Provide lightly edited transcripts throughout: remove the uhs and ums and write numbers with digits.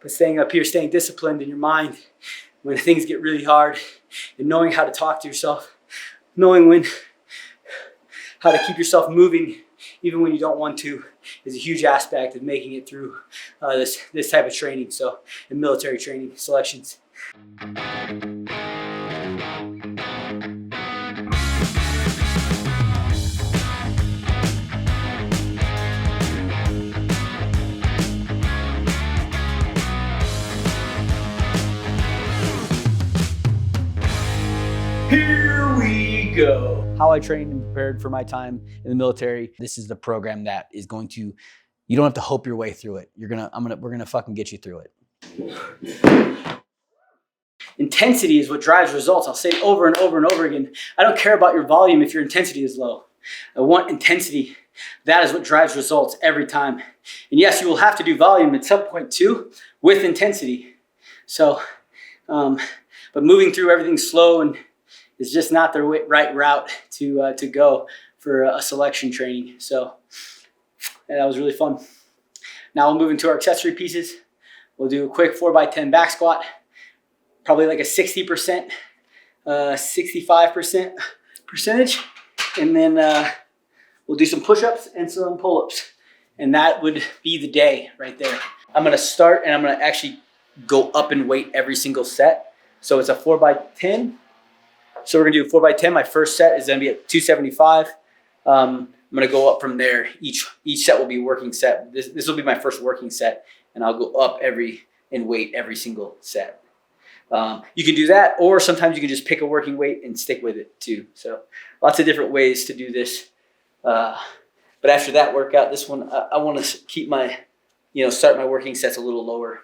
But staying up here, staying disciplined in your mind when things get really hard, and knowing how to talk to yourself, knowing how to keep yourself moving even when you don't want to, is a huge aspect of making it through this type of training. So in military training selections. Here we go. How I trained and prepared for my time in the military. This is the program that is going to, you don't have to hope your way through it. We're gonna fucking get you through it. Intensity is what drives results. I'll say it over and over and over again. I don't care about your volume if your intensity is low. I want intensity. That is what drives results every time. And yes, you will have to do volume at some point too with intensity. So, but moving through everything slow and is just not the right route to go for a selection training. So that was really fun. Now we'll move into our accessory pieces. We'll do a quick 4x10 back squat, probably like a 60%, 65% percentage. And then we'll do some push-ups and some pull-ups. And that would be the day right there. I'm gonna start and I'm gonna actually go up in weight every single set. So it's a 4x10. So we're gonna do 4x10. My first set is gonna be at 275. I'm gonna go up from there. Each set will be a working set. This will be my first working set, and I'll go up in weight every single set. You can do that, or sometimes you can just pick a working weight and stick with it too. So lots of different ways to do this. But after that workout, this one, I wanna keep my, start my working sets a little lower.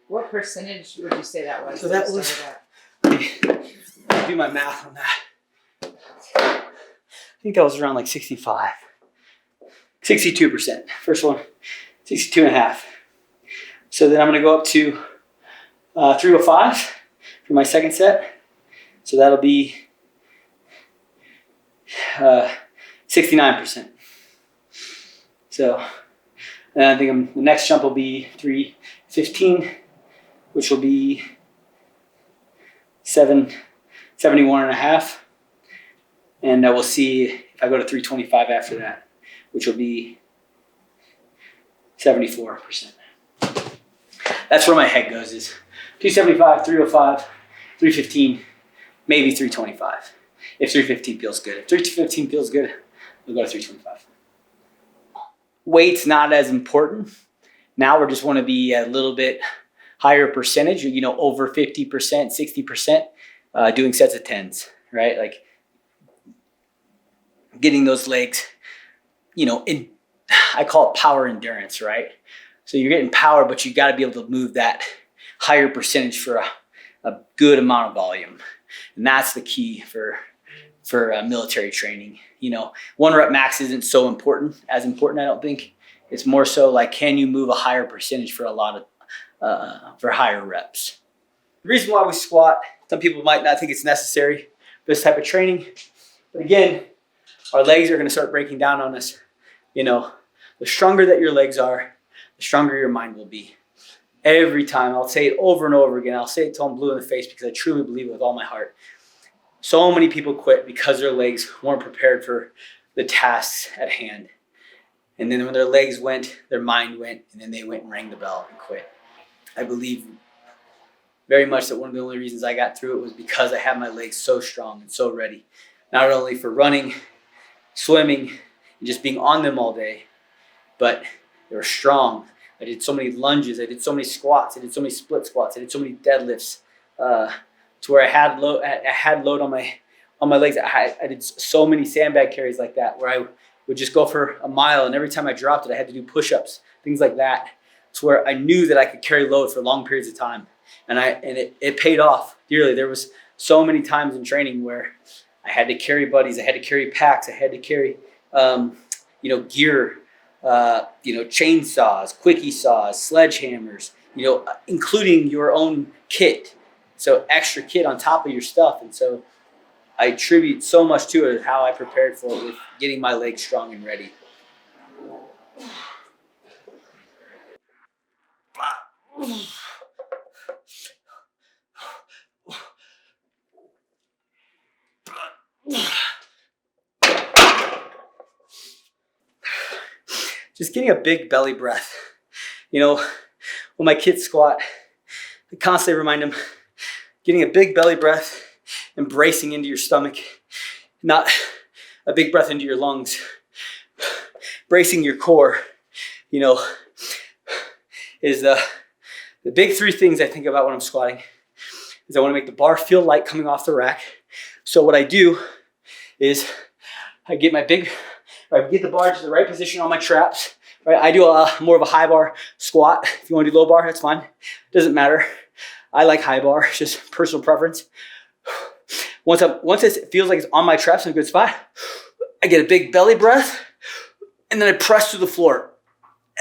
What percentage would you say that was? So that was, I'll do my math on that. I think that was around like 65. 62%. First one, 62.5. So then I'm gonna go up to 305 for my second set. So that'll be 69%. So, and I think the next jump will be 315, which will be 71.5. And we'll see if I go to 325 after that, which will be 74%. That's where my head goes, is 275, 305, 315, maybe 325. If 315 feels good. If 315 feels good, we'll go to 325. Weight's not as important. Now we just want to be a little bit higher percentage, over 50%, 60%, doing sets of 10s, right? Like getting those legs, I call it power endurance, right? So you're getting power, but you got to be able to move that higher percentage for a good amount of volume. And that's the key for military training. 1 rep max isn't so important, I don't think. It's more so like, can you move a higher percentage for for higher reps? The reason why we squat, some people might not think it's necessary for this type of training, but again, our legs are going to start breaking down on us. The stronger that your legs are, the stronger your mind will be. Every time, I'll say it over and over again. I'll say it till I'm blue in the face, because I truly believe it with all my heart. So many people quit because their legs weren't prepared for the tasks at hand. And then when their legs went, their mind went, and then they went and rang the bell and quit. I believe very much that one of the only reasons I got through it was because I had my legs so strong and so ready. Not only for running, swimming, and just being on them all day, but they were strong. I did so many lunges, I did so many squats, I did so many split squats, I did so many deadlifts, to where I had load on my legs. I did so many sandbag carries like that, where I would just go for a mile, and every time I dropped it, I had to do push-ups, things like that. To where I knew that I could carry load for long periods of time, and it paid off dearly. There was so many times in training where I had to carry buddies, I had to carry packs, I had to carry gear, chainsaws, quickie saws, sledgehammers, including your own kit. So extra kit on top of your stuff. And so I attribute so much to it, how I prepared for it with getting my legs strong and ready. Just getting a big belly breath. When my kids squat, I constantly remind them, getting a big belly breath and bracing into your stomach, not a big breath into your lungs. Bracing your core, is the big three things I think about when I'm squatting. Is I want to make the bar feel light coming off the rack. So what I do is I get the bar to the right position on my traps. Right, I do more of a high bar squat. If you want to do low bar, that's fine. Doesn't matter. I like high bar, it's just personal preference. Once it feels like it's on my traps in a good spot, I get a big belly breath, and then I press to the floor,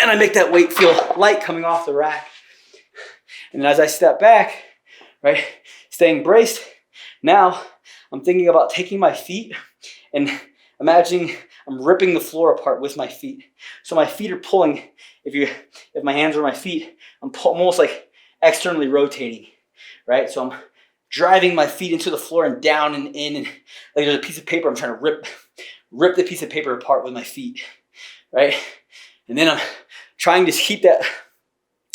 and I make that weight feel light coming off the rack. And as I step back, right, staying braced, now I'm thinking about taking my feet and imagining I'm ripping the floor apart with my feet. So my feet are pulling. If my hands are my feet, I'm almost like externally rotating, right? So I'm driving my feet into the floor and down and in, and like there's a piece of paper, I'm trying to rip the piece of paper apart with my feet, right? And then I'm trying to keep that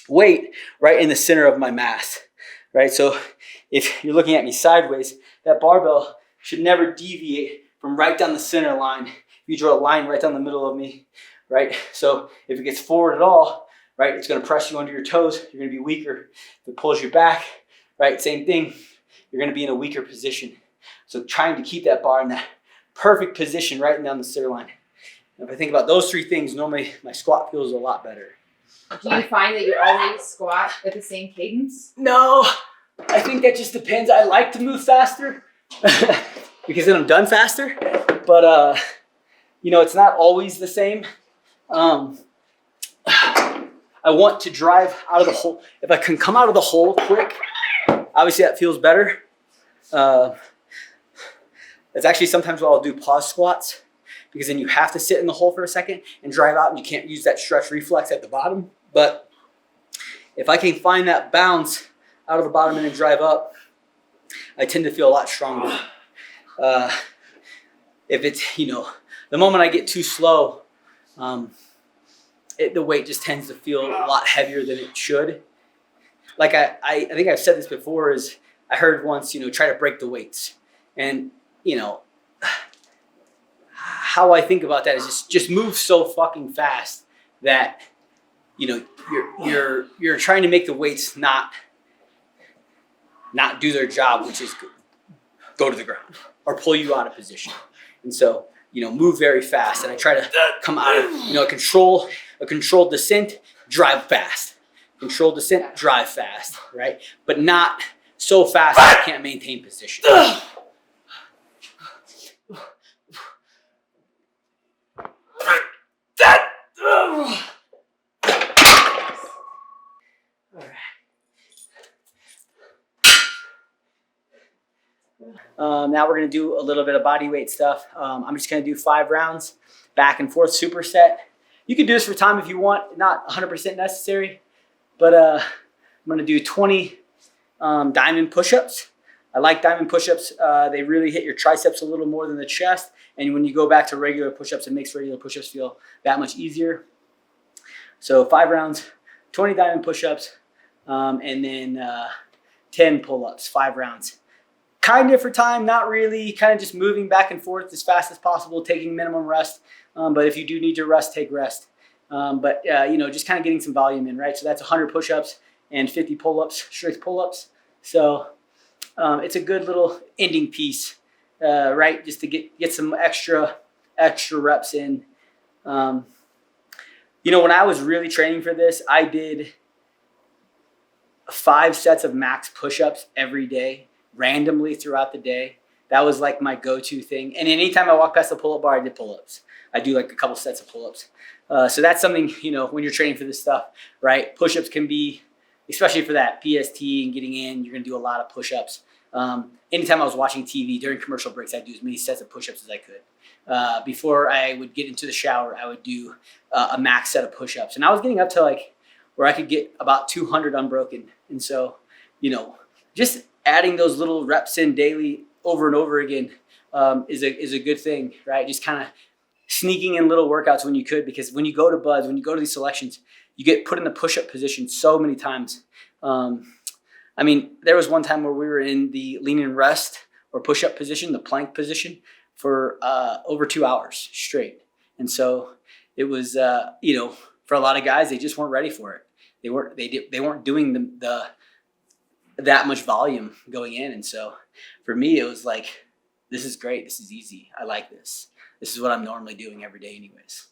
weight right in the center of my mass, right? So if you're looking at me sideways, that barbell should never deviate from right down the center line. You draw a line right down the middle of me, right? So if it gets forward at all, right, it's going to press you under your toes. You're going to be weaker. If it pulls you back, right, same thing. You're going to be in a weaker position. So trying to keep that bar in that perfect position right down the center line. And if I think about those three things, normally my squat feels a lot better. Do you find that you always squat at the same cadence? No, I think that just depends. I like to move faster because then I'm done faster. But it's not always the same. I want to drive out of the hole. If I can come out of the hole quick, obviously that feels better. That's actually sometimes what I'll do pause squats, because then you have to sit in the hole for a second and drive out, and you can't use that stretch reflex at the bottom. But if I can find that bounce out of the bottom and then drive up, I tend to feel a lot stronger. If it's, the moment I get too slow, the weight just tends to feel a lot heavier than it should. Like I think I've said this before, is I heard once, try to break the weights. And, how I think about that is just move so fucking fast that, you're trying to make the weights not do their job, which is go to the ground or pull you out of position. And so, move very fast. And I try to come out of, a controlled descent, drive fast. Controlled descent, drive fast, right? But not so fast that I can't maintain position. Now we're going to do a little bit of body weight stuff. I'm just going to do 5 rounds, back and forth superset. You can do this for time if you want, not 100% necessary, but I'm going to do 20 diamond push-ups. I like diamond push-ups. They really hit your triceps a little more than the chest. And when you go back to regular push-ups, it makes regular push-ups feel that much easier. So 5 rounds, 20 diamond push-ups, and then 10 pull-ups, 5 rounds. Kind of for time, not really, kind of just moving back and forth as fast as possible, taking minimum rest. But if you do need to rest, take rest. Just kind of getting some volume in, right? So that's 100 push-ups and 50 pull-ups, strength pull-ups. So it's a good little ending piece, right? Just to get some extra reps in. When I was really training for this, I did 5 sets of max push-ups every day, randomly throughout the day. That was like my go-to thing. And anytime I walk past the pull-up bar, I did pull-ups. I do like a couple sets of pull-ups. So that's something, when you're training for this stuff, right? Push-ups can be especially for that PST and getting in, you're gonna do a lot of push-ups. Anytime I was watching TV during commercial breaks, I'd do as many sets of push-ups as I could. Before I would get into the shower, I would do a max set of push-ups, and I was getting up to like where I could get about 200 unbroken. And so, you know, just adding those little reps in daily over and over again is a good thing, right? Just kind of sneaking in little workouts when you could, because when you go to buds, when you go to these selections, you get put in the push-up position so many times. I mean, there was one time where we were in the lean and rest or push-up position, the plank position, for over 2 hours straight. And so it was, you know, for a lot of guys, they just weren't ready for it. They weren't doing that much volume going in. And so for me, it was like, this is great. This is easy. I like this. This is what I'm normally doing every day anyways.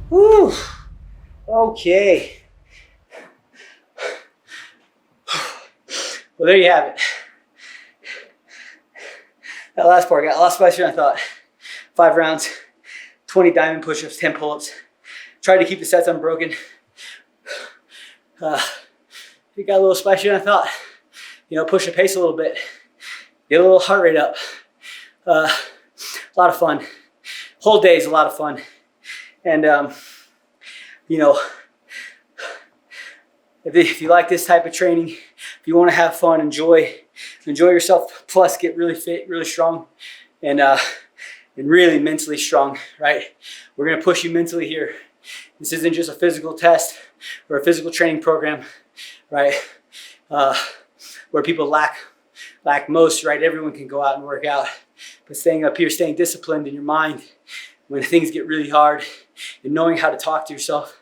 Whew. Okay. Well, there you have it. That last part got a lot spicier than I thought. 5 rounds, 20 diamond push-ups, 10 pull-ups. Tried to keep the sets unbroken. It got a little spicier than I thought. You know, push the pace a little bit. Get a little heart rate up. A lot of fun. Whole day is a lot of fun. And, you know, if you like this type of training, if you want to have fun, enjoy yourself, plus get really fit, really strong, and really mentally strong, right? We're going to push you mentally here. This isn't just a physical test or a physical training program, right? Where people lack most, right? Everyone can go out and work out, but staying up here, staying disciplined in your mind when things get really hard, and knowing how to talk to yourself,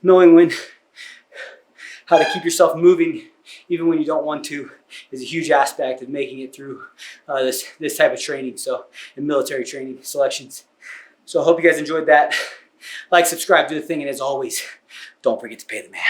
knowing how to keep yourself moving even when you don't want to, is a huge aspect of making it through this type of training, so in military training selections. So I hope you guys enjoyed that. Like, subscribe, do the thing, and as always, don't forget to pay the man.